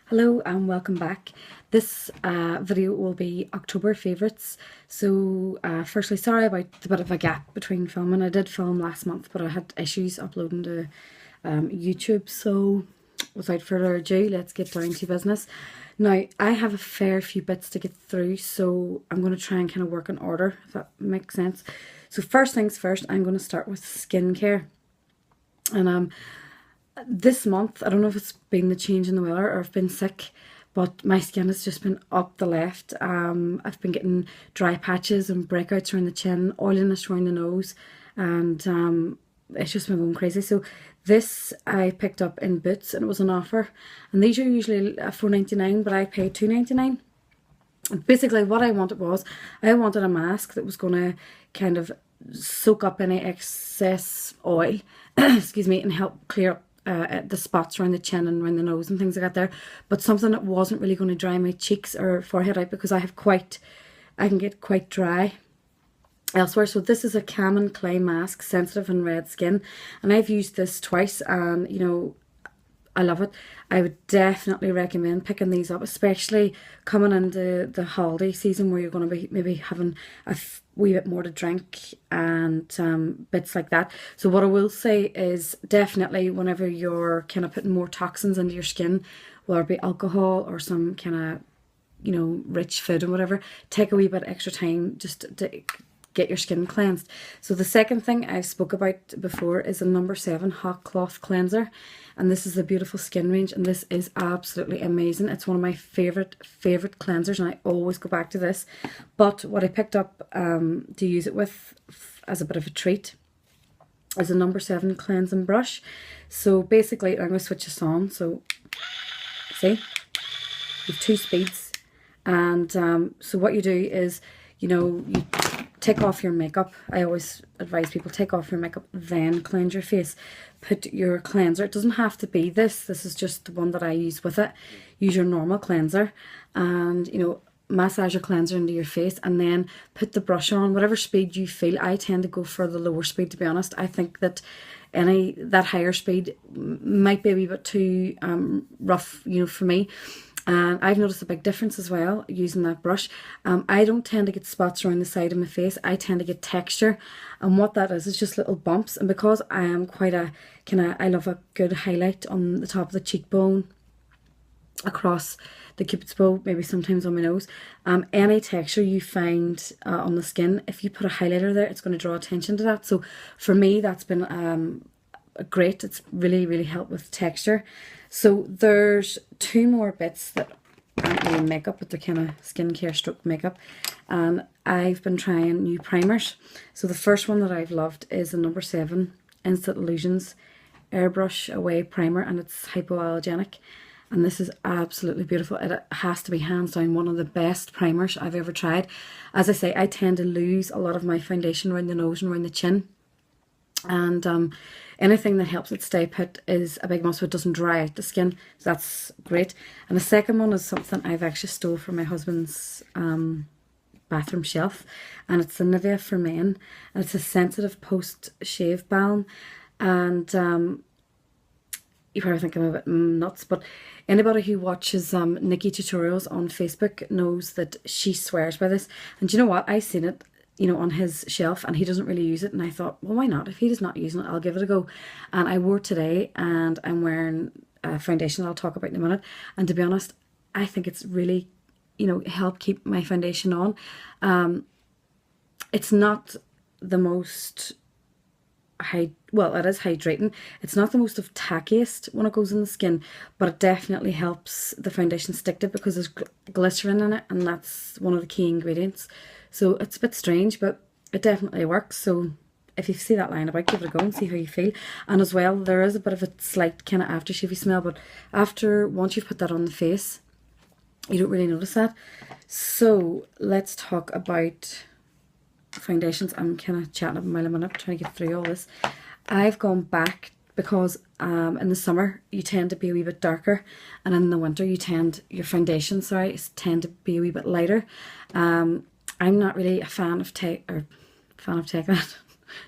Hello and welcome back. This video will be October favourites. So firstly, sorry about the bit of a gap between filming. I did film last month, but I had issues uploading to YouTube. So without further ado, let's get down to business. Now, I have a fair few bits to get through, so I'm going to try and kind of work in order, if that makes sense. So first things first, I'm going to start with skincare. And this month, I don't know if it's been the change in the weather or I've been sick, but my skin has just been up the left. I've been getting dry patches and breakouts around the chin, oiliness around the nose, and it's just been going crazy. So this I picked up in Boots and it was an offer, and these are usually $4.99, but I paid $2.99. Basically what I wanted was, I wanted a mask that was going to kind of soak up any excess oil, excuse me, and help clear up the spots around the chin and around the nose and things like that there, but something that wasn't really going to dry my cheeks or forehead out, because I can get quite dry elsewhere. So this is a Calm Clay mask, sensitive and red skin, and I've used this twice, and I love it. I would definitely recommend picking these up, especially coming into the holiday season where you're going to be maybe having a wee bit more to drink and bits like that. So what I will say is definitely whenever you're kind of putting more toxins into your skin, whether it be alcohol or some kind of, rich food and whatever, take a wee bit extra time just to get your skin cleansed. So the second thing I've spoke about before is a number 7 hot cloth cleanser, and this is the beautiful skin range, and this is absolutely amazing. It's one of my favorite cleansers, and I always go back to this. But what I picked up to use it with as a bit of a treat is a number 7 cleansing brush. So basically, I'm going to switch this on. So see, you have 2 speeds, and so what you do is, you take off your makeup. I always advise people take off your makeup, then cleanse your face. Put your cleanser, it doesn't have to be this is just the one that I use with it. Use your normal cleanser and massage your cleanser into your face, and then put the brush on whatever speed you feel. I tend to go for the lower speed, to be honest. I think that that higher speed might be a wee bit too rough for me. And I've noticed a big difference as well using that brush. I don't tend to get spots around the side of my face. I tend to get texture. And what that is just little bumps. And because I am quite I love a good highlight on the top of the cheekbone, across the cupid's bow, maybe sometimes on my nose. Any texture you find on the skin, if you put a highlighter there, it's going to draw attention to that. So for me, that's been great. It's really helped with texture. So there's 2 more bits that aren't really makeup, but they're kind of skincare stroke makeup, and I've been trying new primers. So the first one that I've loved is the number 7 Instant Illusions Airbrush Away Primer, and it's hypoallergenic, and this is absolutely beautiful. It has to be hands down one of the best primers I've ever tried. As I say, I tend to lose a lot of my foundation around the nose and around the chin, and anything that helps it stay put is a big must, so it doesn't dry out the skin. So that's great. And the second one is something I've actually stole from my husband's bathroom shelf, and it's the Nivea for Men, and it's a sensitive post-shave balm. And you probably think I'm a bit nuts, but anybody who watches Nikki tutorials on Facebook knows that she swears by this. And do you know what? I seen it on his shelf, and he doesn't really use it, and I thought, well, why not? If he does not using it, I'll give it a go. And I wore it today, and I'm wearing a foundation I'll talk about in a minute, and to be honest, I think it's really helped keep my foundation on. It's not the most well, it is hydrating. It's not the most of tackiest when it goes in the skin, but it definitely helps the foundation stick to it because there's glycerin in it, and that's one of the key ingredients. So it's a bit strange, but it definitely works. So if you see that lying about, give it a go and see how you feel. And as well, there is a bit of a slight kind of aftershavey smell, but once you've put that on the face, you don't really notice that. So let's talk about foundations. I'm kind of chatting up a mile a minute, trying to get through all this. I've gone back because in the summer you tend to be a wee bit darker, and in the winter your foundation tend to be a wee bit lighter. I'm not really a fan of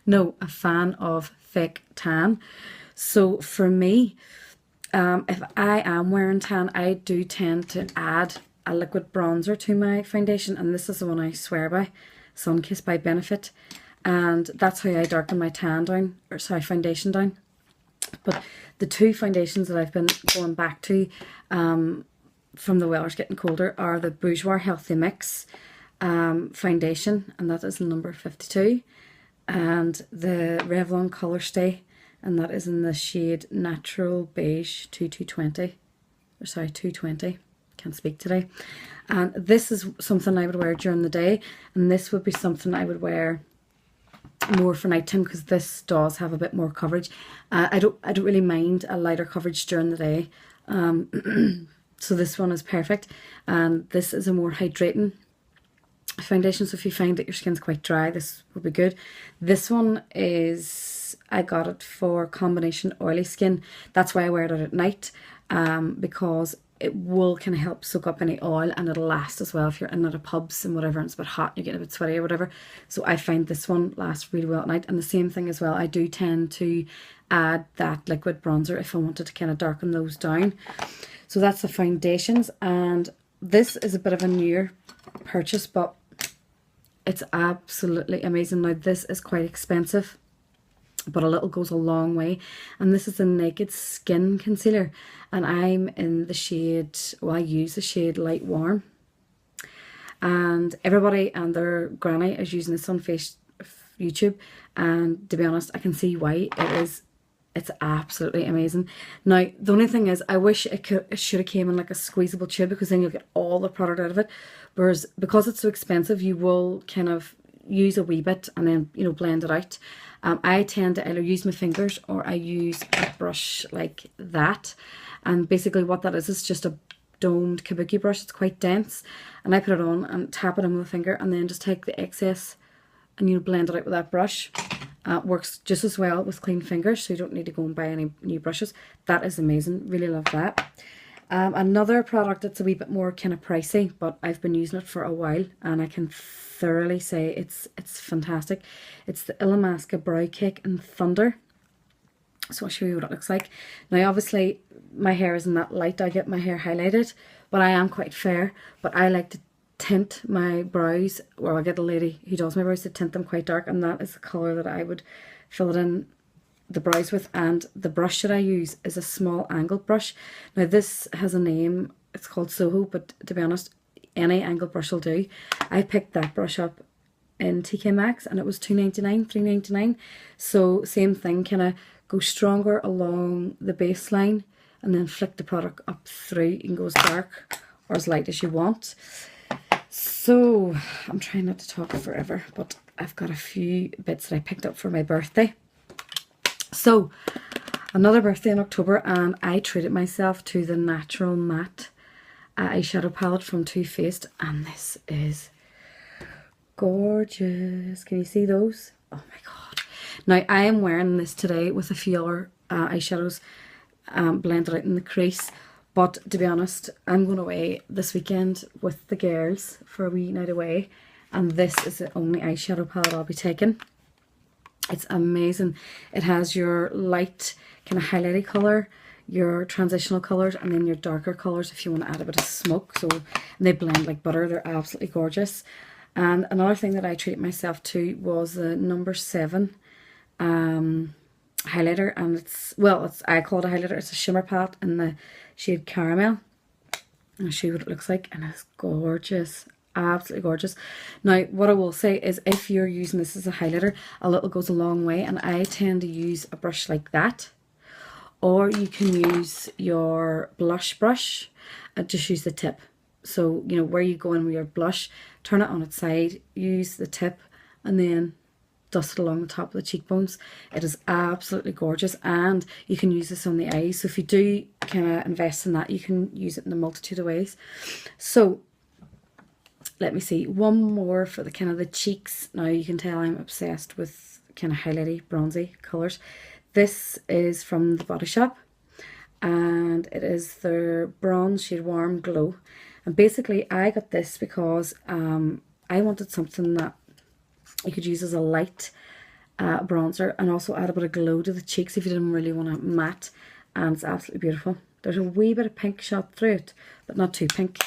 no, a fan of fake tan. So for me, If I am wearing tan, I do tend to add a liquid bronzer to my foundation, and this is the one I swear by, Sunkissed by Benefit, and that's how I darken my tan down, or sorry, foundation down. But the two foundations that I've been going back to from the weather's getting colder are the Bourjois Healthy Mix foundation, and that is number 52, and the Revlon Color Stay, and that is in the shade Natural Beige 2220, or sorry, 220, can't speak today. And this is something I would wear during the day, and this would be something I would wear more for nighttime because this does have a bit more coverage. I don't really mind a lighter coverage during the day, so this one is perfect. And this is a more hydrating foundation, so if you find that your skin's quite dry, this will be good. This one is, I got it for combination oily skin. That's why I wear it at night, because it will kind of help soak up any oil, and it'll last as well if you're in at a pubs and whatever and it's a bit hot, you're getting a bit sweaty or whatever. So I find this one lasts really well at night. And the same thing as well, I do tend to add that liquid bronzer if I wanted to kind of darken those down. So that's the foundations, and this is a bit of a newer purchase, but it's absolutely amazing. Now this is quite expensive, but a little goes a long way. And this is the Naked Skin Concealer, and I'm in the shade, well, I use the shade Light Warm, and everybody and their granny is using this on YouTube, and to be honest, I can see why. It's absolutely amazing. Now the only thing is, I wish it should have came in like a squeezable tube, because then you'll get all the product out of it, whereas because it's so expensive, you will kind of use a wee bit and then, you know, blend it out. I tend to either use my fingers or I use a brush like that, and basically what that is just a domed kabuki brush. It's quite dense, and I put it on and tap it on with a finger, and then just take the excess and, you know, blend it out with that brush. Works just as well with clean fingers, so you don't need to go and buy any new brushes. That is amazing, really love that. Another product that's a wee bit more kind of pricey, but I've been using it for a while and I can thoroughly say it's fantastic. It's the Illamasqua Brow Cake in Thunder. So I'll show you what it looks like. Now obviously my hair isn't that light, I get my hair highlighted, but I am quite fair, but I like to tint my brows, or I'll get a lady who does my brows to tint them quite dark, and that is the colour that I would fill it in the brows with. And the brush that I use is a small angled brush. Now this has a name, it's called Soho, but to be honest, any angled brush will do. I picked that brush up in TK Maxx and it was $2.99, $3.99. So same thing, kind of go stronger along the baseline and then flick the product up through. You can go as dark or as light as you want. So I'm trying not to talk forever, but I've got a few bits that I picked up for my birthday. So another birthday in October, and I treated myself to the Natural Matte eyeshadow palette from Too Faced, and this is gorgeous. Can you see those? Oh my god. Now I am wearing this today with a few other eyeshadows blended out in the crease. But to be honest, I'm going away this weekend with the girls for a wee night away, and this is the only eyeshadow palette I'll be taking. It's amazing. It has your light kind of highlighty colour, your transitional colours, and then your darker colours if you want to add a bit of smoke. So they blend like butter. They're absolutely gorgeous. And another thing that I treated myself to was the number 7 highlighter, and I call it a highlighter. It's a shimmer palette in the shade Caramel. I'll show you what it looks like, and it's gorgeous, absolutely gorgeous. Now what I will say is, if you're using this as a highlighter, a little goes a long way, and I tend to use a brush like that, or you can use your blush brush and just use the tip. So you know where you go in with your blush, turn it on its side, use the tip, and then dust it along the top of the cheekbones. It is absolutely gorgeous, and you can use this on the eyes. So if you do kind of invest in that, you can use it in a multitude of ways. So let me see, one more for the kind of the cheeks. Now you can tell I'm obsessed with kind of highlighty, bronzy colours. This is from the Body Shop, and it is their bronze shade Warm Glow. And basically I got this because I wanted something that you could use as a light bronzer and also add a bit of glow to the cheeks if you didn't really want to matte and it's absolutely beautiful. There's a wee bit of pink shot through it, but not too pink,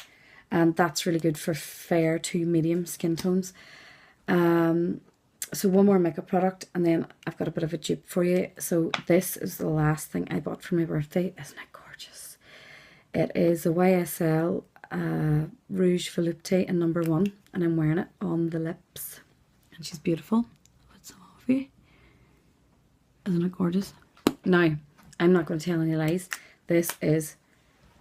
and that's really good for fair to medium skin tones. So one more makeup product, and then I've got a bit of a dupe for you. So this is the last thing I bought for my birthday. Isn't it gorgeous? It is a YSL Rouge Volupté in number 1, and I'm wearing it on the lips, and she's beautiful. Put some off you. Isn't it gorgeous? Now, I'm not going to tell any lies. This is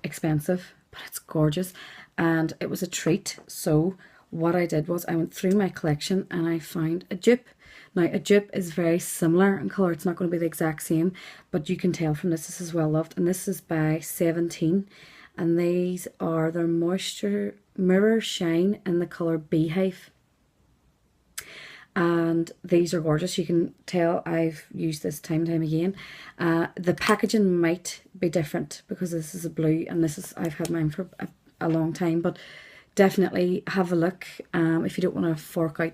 expensive, but it's gorgeous, and it was a treat. So what I did was I went through my collection and I found a dupe. Now, a dupe is very similar in colour. It's not going to be the exact same, but you can tell from this is well loved. And this is by 17, and these are their Moisture Mirror Shine in the colour Beehive. And these are gorgeous. You can tell I've used this time and time again. The packaging might be different because this is a blue, and this is, I've had mine for a long time, but definitely have a look. If you don't want to fork out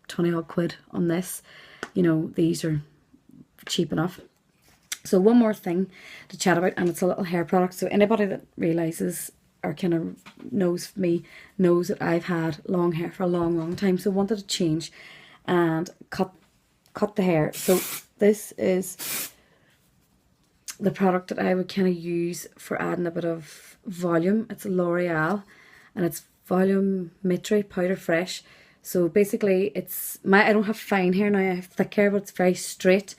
20 odd quid on this, you know, these are cheap enough. So one more thing to chat about, and it's a little hair product. So anybody that realizes or kind of knows me knows that I've had long hair for a long time, so wanted to change and cut the hair. So this is the product that I would kind of use for adding a bit of volume. It's L'Oreal, and it's Volumetry Powder Fresh. So basically it's I don't have fine hair now, I have thick hair, but it's very straight,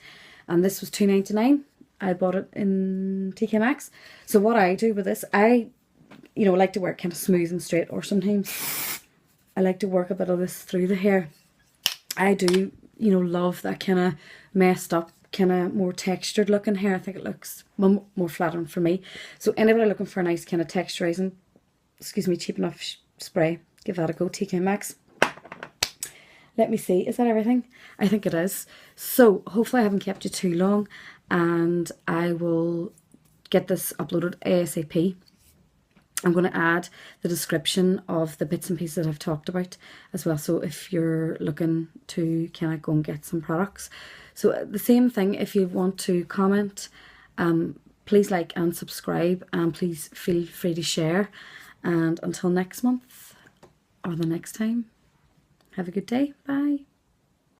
and this was $2.99. I bought it in TK Maxx. So what I do with this, I like to work kind of smooth and straight, or sometimes I like to work a bit of this through the hair. I do, love that kind of messed up, kind of more textured looking hair. I think it looks more flattering for me. So anybody looking for a nice kind of texturizing, cheap enough spray, give that a go, TK Maxx. Let me see, is that everything? I think it is. So hopefully I haven't kept you too long, and I will get this uploaded ASAP. I'm going to add the description of the bits and pieces that I've talked about as well. So if you're looking to kind of go and get some products. So the same thing, if you want to comment, please like and subscribe, and please feel free to share. And until next month or the next time, have a good day. Bye.